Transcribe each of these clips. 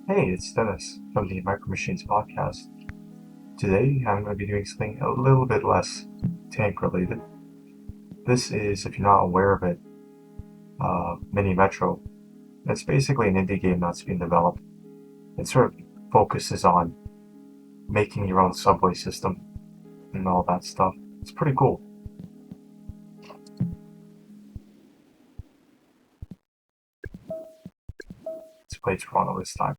Hey, it's Dennis from the Micro Machines podcast. Today I'm going to be doing something a little bit less tank related. This is, if you're not aware of it, Mini Metro. It's basically an indie game that's being developed. It sort of focuses on making your own subway system and all that stuff. It's pretty cool. Let's play Toronto this time.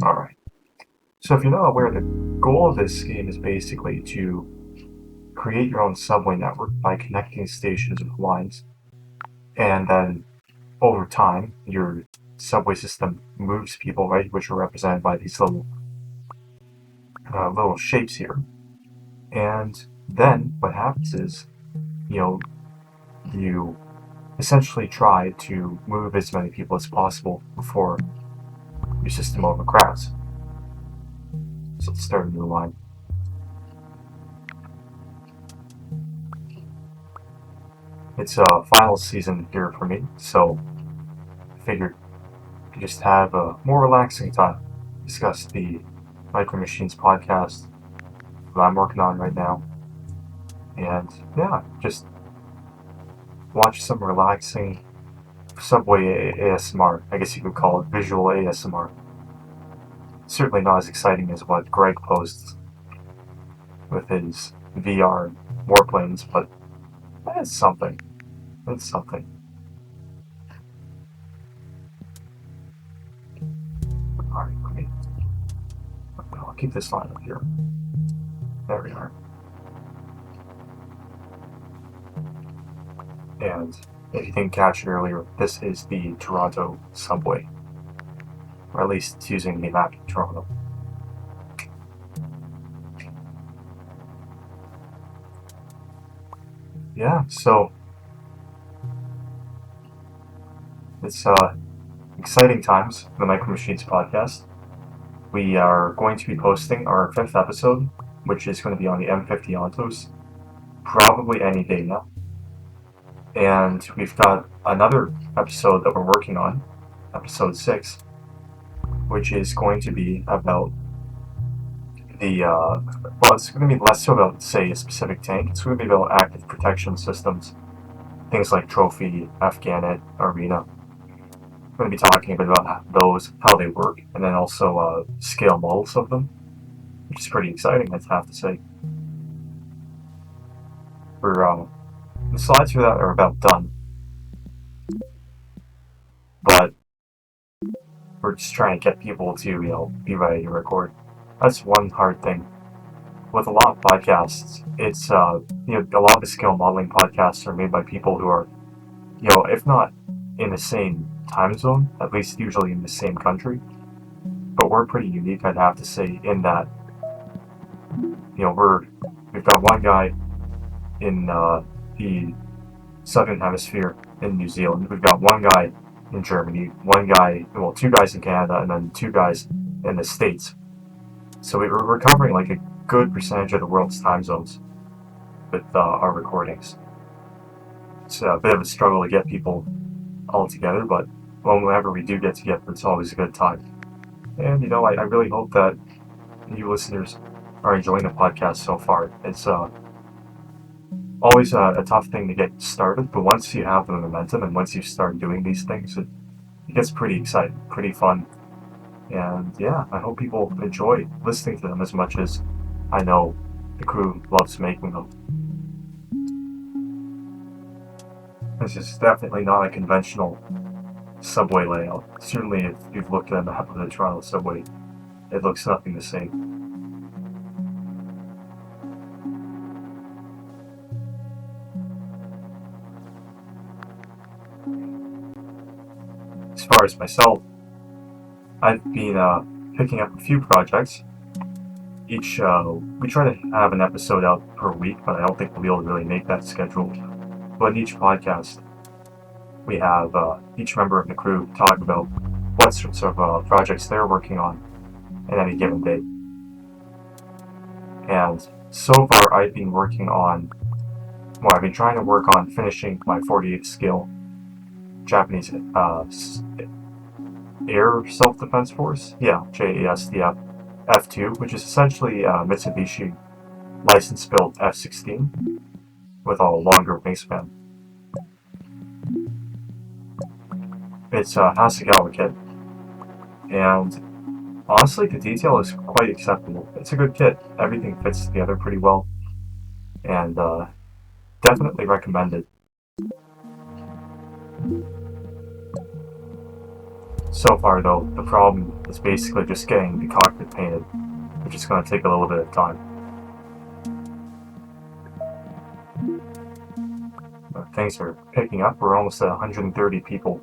Alright. So if you're not aware, the goal of this game is basically to create your own subway network by connecting stations with lines, and then over time, your subway system moves people, right, which are represented by these little shapes here. And then what happens is, you know, you essentially try to move as many people as possible before your system overcrowds. So let's start a new line. It's a final season here for me, so I figured to just have a more relaxing time, discuss the Micro Machines podcast that I'm working on right now, and yeah, just watch some relaxing subway ASMR. I guess you could call it visual ASMR. Certainly not as exciting as what Greg posts with his VR warplanes, but it's something. It's something. Alright, I'll keep this line up here. There we are. And if you didn't catch it earlier, this is the Toronto subway. Or at least it's using the map of Toronto. Yeah, so it's exciting times for the Micro Machines podcast. We are going to be posting our 5th episode, which is going to be on the M50 Ontos, probably any day now. And we've got another episode that we're working on, episode 6, which is going to be about it's going to be less so about, say, a specific tank. It's going to be about active protection systems, things like Trophy, Afghanet, Arena. We're going to be talking a bit about those, how they work, and then also scale models of them, which is pretty exciting, I'd have to say. The slides for that are about done, but we're just trying to get people to, be ready to record. That's one hard thing. With a lot of podcasts, it's, a lot of the scale modeling podcasts are made by people who are, if not in the same time zone, at least usually in the same country. But we're pretty unique, I'd have to say, in that, we've got one guy in the southern hemisphere in New Zealand. We've got one guy in Germany, two guys in Canada, and then two guys in the States. So we're covering like a good percentage of the world's time zones with our recordings. It's a bit of a struggle to get people all together, but whenever we do get together, it's always a good time. And I really hope that you listeners are enjoying the podcast so far. It's always a tough thing to get started, but once you have the momentum and once you start doing these things, it gets pretty exciting, pretty fun. And yeah, I hope people enjoy listening to them as much as I know the crew loves making them. This is definitely not a conventional subway layout. Certainly, if you've looked at a map of the Toronto subway, it looks nothing the same. As far as myself, I've been picking up a few projects. We try to have an episode out per week, but I don't think we'll be able to really make that schedule. But in each podcast, we have each member of the crew talk about what sorts of projects they're working on at any given day. And so far, I've been trying to work on finishing my 48th skill Japanese Air Self-Defense Force, yeah, JASDF F2, which is essentially a Mitsubishi license-built F-16 with a longer wingspan. It's a Hasegawa kit, and honestly, the detail is quite acceptable. It's a good kit. Everything fits together pretty well, and definitely recommended. So far, though, the problem is basically just getting the cockpit painted, which is going to take a little bit of time. But things are picking up. We're almost at 130 people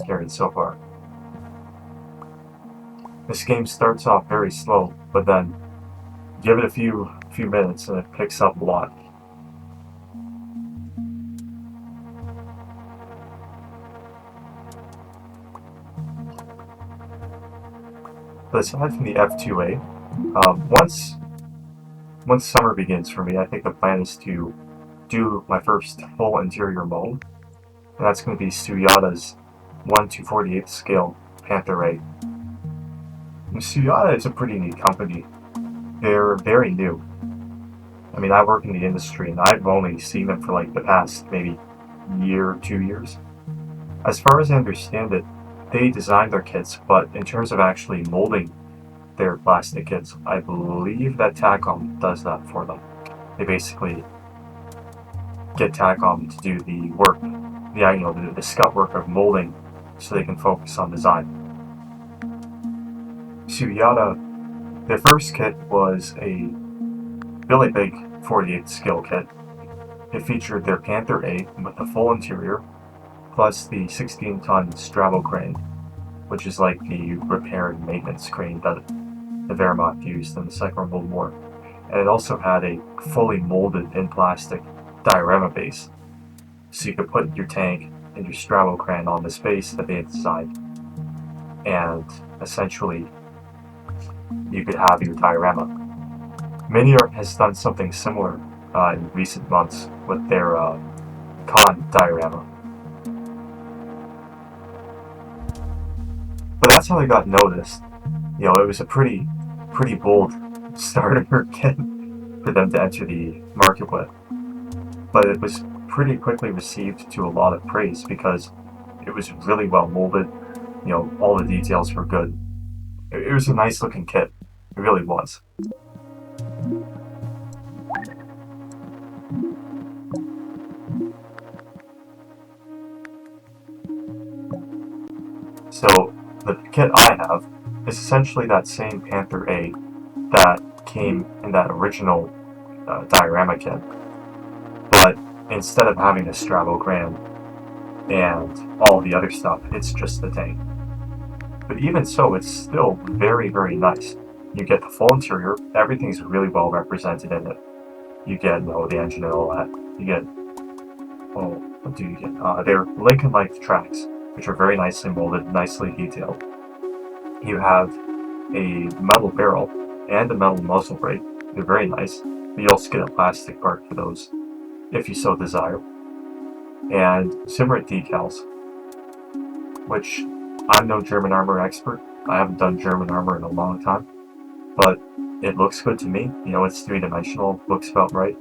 carried so far. This game starts off very slow, but then give it a few minutes and it picks up a lot. But aside from the F2A, once summer begins for me, I think the plan is to do my first full interior mold, and that's going to be Suyada's 1/248 scale Panther A. And Suyada is a pretty neat company. They're very new. I mean, I work in the industry, and I've only seen them for like the past maybe year, 2 years. As far as I understand it, they design their kits, but in terms of actually molding their plastic kits, I believe that Tacom does that for them. They basically get Tacom to do the work, the scut work of molding, so they can focus on design. Suyada, their first kit was a really big 48 scale kit. It featured their Panther A with the full interior, plus the 16-ton straddle crane, which is like the repair and maintenance crane that the Wehrmacht used in the Second World War. And it also had a fully molded in plastic diorama base, so you could put your tank and your straddle crane on this base that they had designed, and essentially you could have your diorama. Miniart has done something similar in recent months with their Con diorama. But that's how they got noticed. It was a pretty bold starter kit for them to enter the market with. But it was pretty quickly received to a lot of praise because it was really well molded. All the details were good. It was a nice looking kit. It really was. So the kit I have is essentially that same Panther A that came in that original diorama kit, but instead of having a straddle crane and all the other stuff, it's just the tank. But even so, it's still very, very nice. You get the full interior, everything's really well represented in it. You get the engine and all that. You get, what do you get? They're Lincoln Life tracks, which are very nicely molded, nicely detailed. You have a metal barrel and a metal muzzle brake. They're very nice. But you also get a plastic part for those, if you so desire. And Simrit decals, which I'm no German armor expert. I haven't done German armor in a long time, but it looks good to me. It's three-dimensional, looks about right.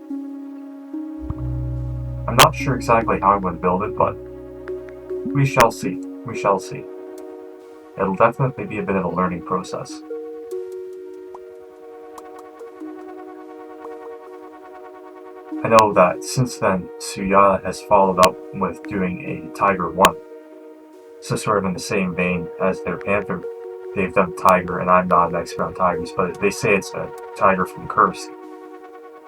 I'm not sure exactly how I'm going to build it, but we shall see. We shall see. It'll definitely be a bit of a learning process. I know that since then, Suyada has followed up with doing a Tiger 1. So sort of in the same vein as their Panther, they've done Tiger, and I'm not an expert on Tigers, but they say it's a Tiger from Kursk,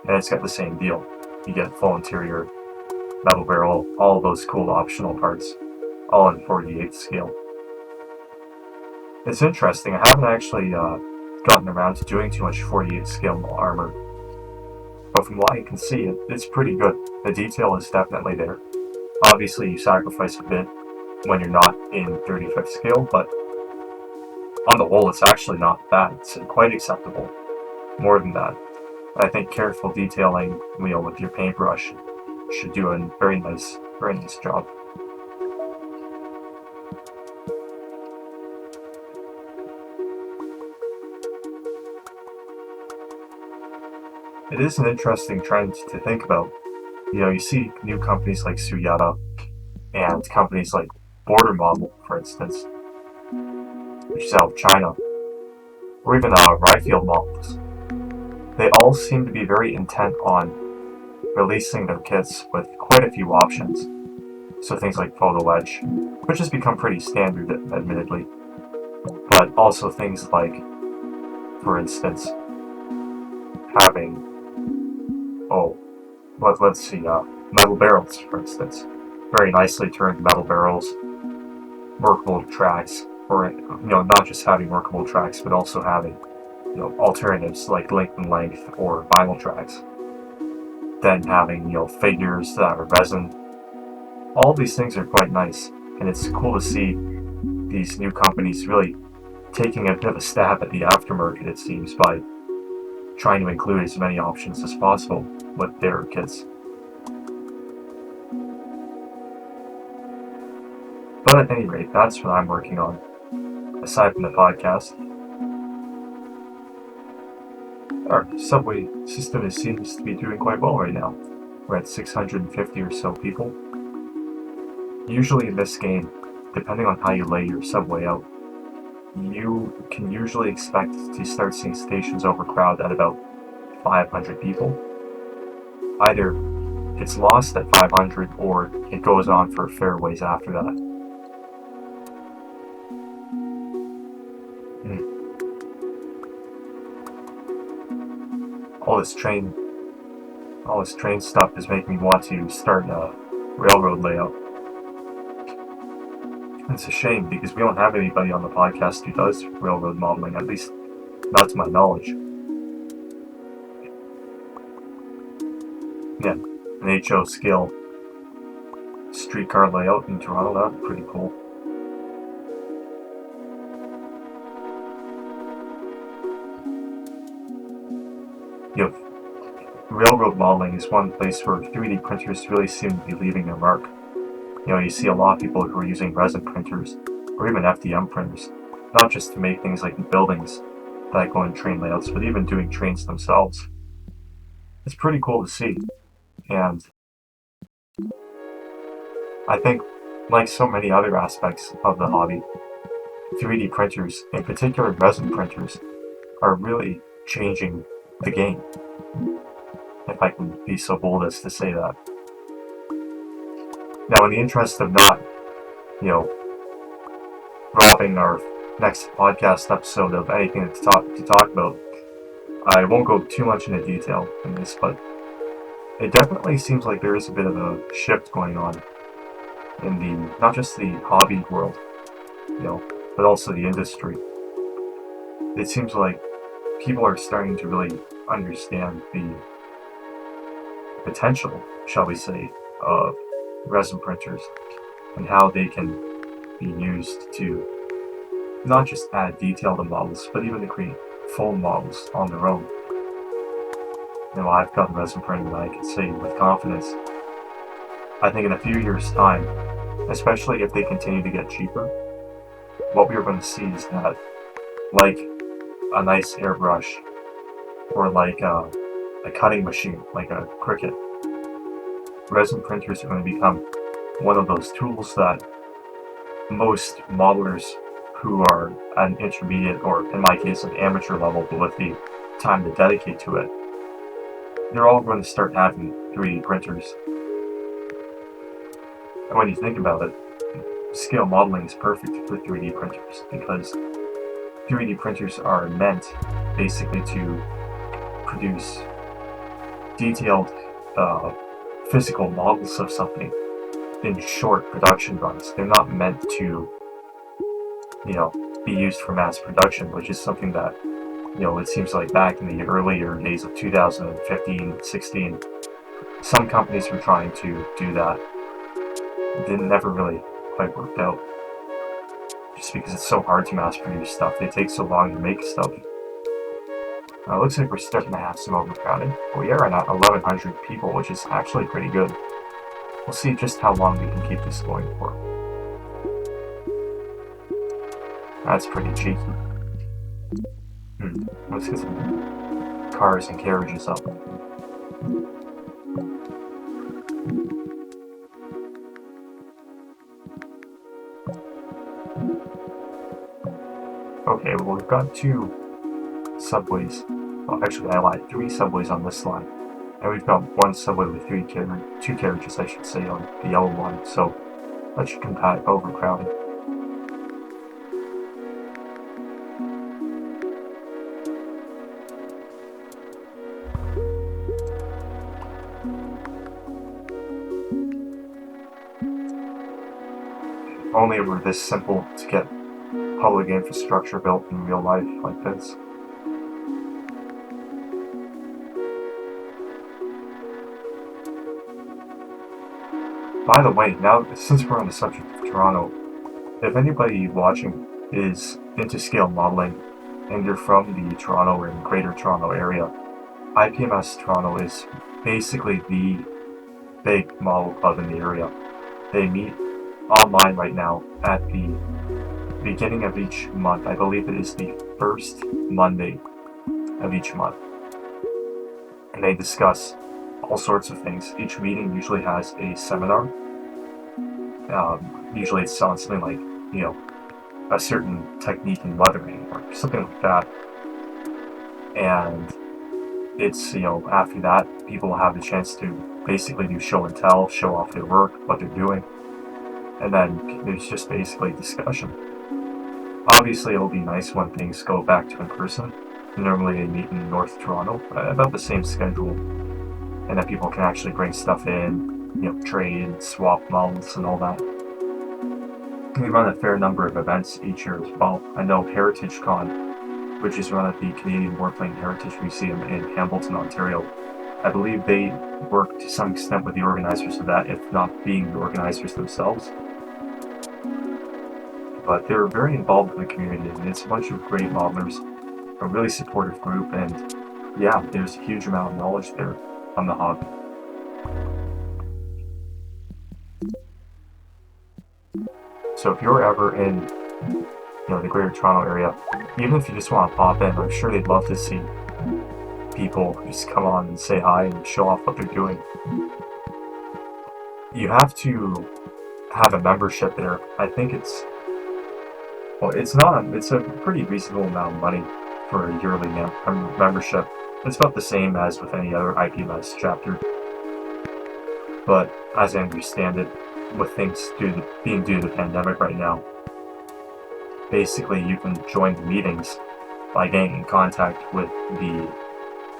and it's got the same deal. You get full interior, metal barrel, all those cool optional parts, all in 48 scale. It's interesting, I haven't actually gotten around to doing too much 48 scale armor, but from what I can see, it's pretty good. The detail is definitely there. Obviously, you sacrifice a bit when you're not in 35th scale, but on the whole, it's actually not bad. It's quite acceptable. More than that, I think careful detailing, with your paintbrush should do a very nice job. it is an interesting trend to think about. You see new companies like Suyata and companies like Border Model, for instance, which is out of China, or even Ryfield models. They all seem to be very intent on releasing their kits with quite a few options. So things like photo edge, which has become pretty standard, admittedly, but also things like, for instance, having, let's see, metal barrels, for instance. Very nicely turned metal barrels, workable tracks, or, not just having workable tracks, but also having, alternatives like link and length or vinyl tracks. Then having, figures that are resin. All these things are quite nice, and it's cool to see these new companies really taking a bit of a stab at the aftermarket, it seems, by trying to include as many options as possible with their kits. But at any rate, that's what I'm working on, aside from the podcast. Our subway system seems to be doing quite well right now. We're at 650 or so people. Usually in this game, depending on how you lay your subway out, you can usually expect to start seeing stations overcrowd at about 500 people. Either it's lost at 500 or it goes on for a fair ways after that. All this train stuff is making me want to start a railroad layout. It's a shame because we don't have anybody on the podcast who does railroad modeling, at least not to my knowledge. Yeah, an HO scale streetcar layout in Toronto, that'd be pretty cool. Railroad modeling is one place where 3D printers really seem to be leaving their mark. You see a lot of people who are using resin printers, or even FDM printers, not just to make things like buildings that go in train layouts, but even doing trains themselves. It's pretty cool to see, and I think, like so many other aspects of the hobby, 3D printers, in particular resin printers, are really changing the game, if I can be so bold as to say that. Now, in the interest of not, robbing our next podcast episode of anything to talk about, I won't go too much into detail in this, but it definitely seems like there is a bit of a shift going on in the, not just the hobby world, but also the industry. It seems like people are starting to really understand the potential, shall we say, of resin printers and how they can be used to not just add detail to models, but even to create full models on their own. I've got resin printing that I can say with confidence. I think in a few years' time, especially if they continue to get cheaper, what we're going to see is that, like a nice airbrush, or like a cutting machine, like a Cricut, resin printers are going to become one of those tools that most modelers who are an intermediate, or in my case an amateur level, but with the time to dedicate to it, they're all going to start having 3D printers. And when you think about it, scale modeling is perfect for 3D printers, because 3D printers are meant basically to produce detailed physical models of something in short production runs. They're not meant to, be used for mass production, which is something that, it seems like back in the earlier days of 2015, 16, some companies were trying to do that. It never really quite worked out. Just because it's so hard to mass produce stuff. They take so long to make stuff. It looks like we're starting to have some overcrowding. We are at 1,100 people, which is actually pretty good. We'll see just how long we can keep this going for. That's pretty cheeky. Let's get some cars and carriages up. Okay, well, we've got two subways. Well, actually, I lied. Three subways on this line. And we've got one subway with two carriages, I should say, on the yellow line. So that should combat overcrowding. If only it were this simple to get public infrastructure built in real life like this. By the way, now since we're on the subject of Toronto, if anybody watching is into scale modeling and you're from the Toronto or Greater Toronto area, IPMS Toronto is basically the big model club in the area. They meet online right now at the beginning of each month. I believe it is the first Monday of each month. And they discuss all sorts of things. Each meeting usually has a seminar. Usually it's on something like, a certain technique in weathering or something like that. And it's, after that, people have the chance to basically do show and tell, show off their work, what they're doing. And then there's just basically discussion. Obviously, it'll be nice when things go back to in person. Normally they meet in North Toronto, about the same schedule. And then people can actually bring stuff in, trade, swap models and all that. We run a fair number of events each year as well. I know Heritage Con, which is run at the Canadian Warplane Heritage Museum in Hamilton, Ontario. I believe they work to some extent with the organizers of that, if not being the organizers themselves. But they're very involved in the community, and it's a bunch of great modelers, a really supportive group, and yeah, there's a huge amount of knowledge there on the hobby. So if you're ever in, the Greater Toronto area, even if you just want to pop in, I'm sure they'd love to see people just come on and say hi and show off what they're doing. You have to have a membership there. I think it's a pretty reasonable amount of money for a yearly membership. It's about the same as with any other IPMS chapter. But as I understand it, with things being due to the pandemic right now, basically you can join the meetings by getting in contact with the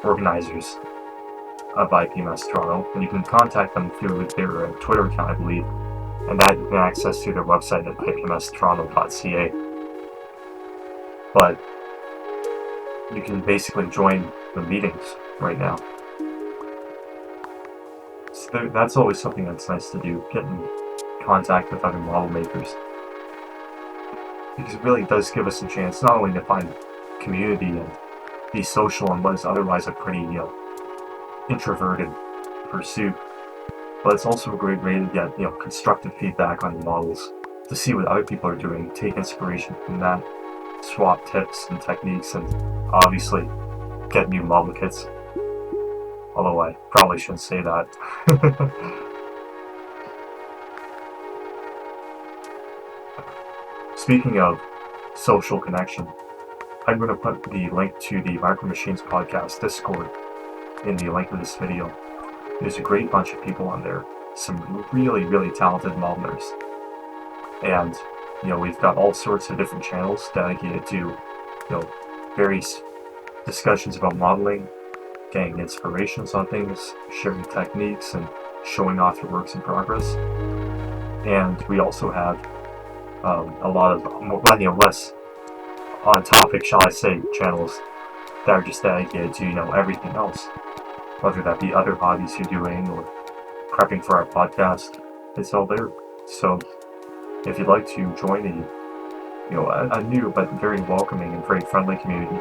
organizers of IPMS Toronto, and you can contact them through their Twitter account, I believe, and that you can access through their website at ipmstoronto.ca. But you can basically join the meetings right now. So that's always something that's nice to do, get in contact with other model makers. Because it really does give us a chance not only to find community and be social in what is otherwise a pretty, introverted pursuit, but it's also a great way to get, constructive feedback on the models, to see what other people are doing, take inspiration from that, swap tips and techniques, and obviously get new model kits. Although I probably shouldn't say that. Speaking of social connection, I'm going to put the link to the Micro Machines podcast Discord in the link of this video. There's a great bunch of people on there, some really, really talented modelers. And, we've got all sorts of different channels dedicated to, various discussions about modeling, getting inspirations on things, sharing techniques, and showing off your works in progress. And we also have a lot of less on topic, shall I say, channels that are just dedicated to everything else, whether that be other hobbies you're doing or prepping for our podcast. It's all there. So if you'd like to join a new but very welcoming and very friendly community,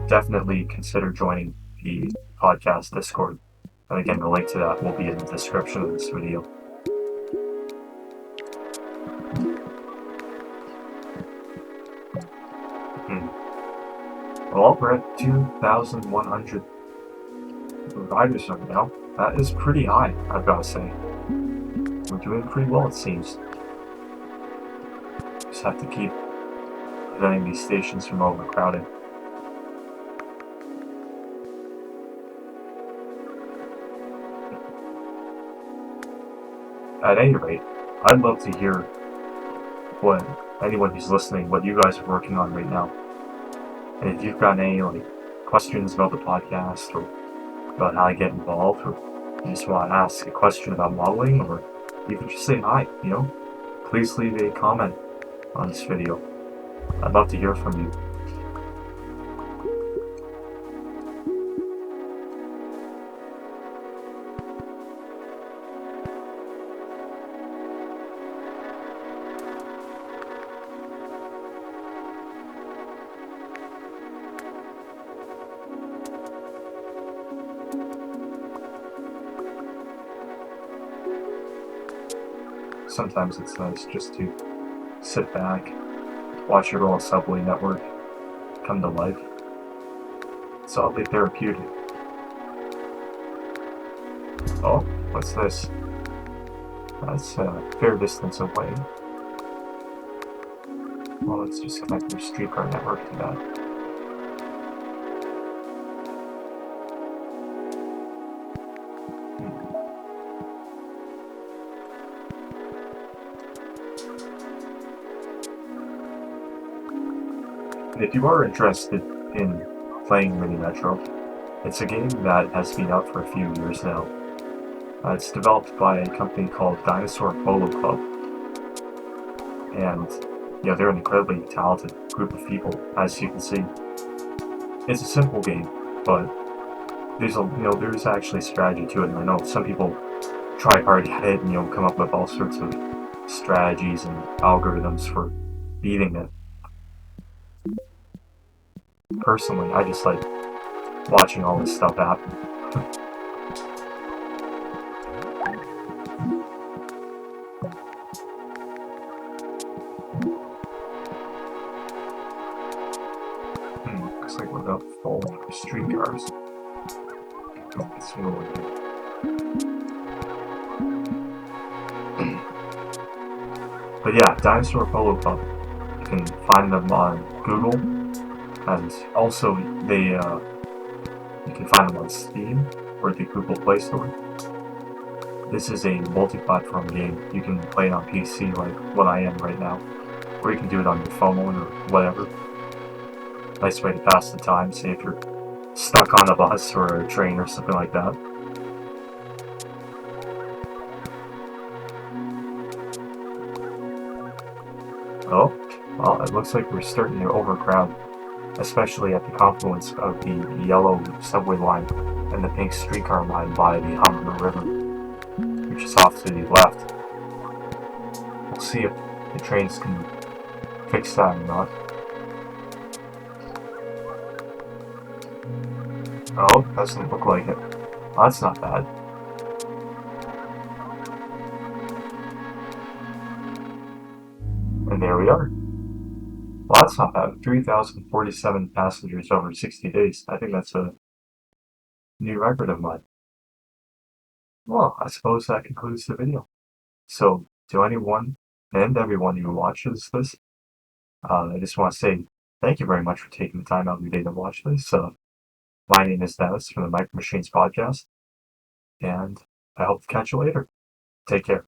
definitely consider joining the podcast Discord. And again, the link to that will be in the description of this video. Well, we're at 2,100 riders right now. That is pretty high, I've got to say. We're doing pretty well, it seems. Just have to keep preventing these stations from overcrowding. At any rate, I'd love to hear what anyone who's listening, what you guys are working on right now. And if you've got any questions about the podcast or about how I get involved, or you just want to ask a question about modeling, or even just say hi, please leave a comment on this video. I'd love to hear from you. Sometimes it's nice just to sit back, watch your little subway network come to life. It's oddly therapeutic. Oh, what's this? That's a fair distance away. Well, let's just connect your streetcar network to that. And if you are interested in playing Mini Metro, it's a game that has been out for a few years now. It's developed by a company called Dinosaur Polo Club, and they're an incredibly talented group of people, as you can see. It's a simple game, but there's actually strategy to it, and I know some people try hard at it and come up with all sorts of strategies and algorithms for beating it. Personally, I just like watching all this stuff happen. Looks like we're about full for streetcars. It's really good. But yeah, Dinosaur Polo Club. You can find them on Google, and also you can find them on Steam or the Google Play Store. This is a multi-platform game. You can play it on PC like what I am right now, or you can do it on your phone or whatever. Nice way to pass the time, say if you're stuck on a bus or a train or something like that. Oh, well, it looks like we're starting to overcrowd, especially at the confluence of the yellow subway line and the pink streetcar line by the Humber River, which is off to the left. We'll see if the trains can fix that or not. Oh, doesn't look like it. Well, that's not bad. And there we are. Well, that's not bad. 3,047 passengers over 60 days. I think that's a new record of mine. Well, I suppose that concludes the video. So, to anyone and everyone who watches this, I just want to say thank you very much for taking the time out of your day to watch this. My name is Dennis from the Micro Machines podcast, and I hope to catch you later. Take care.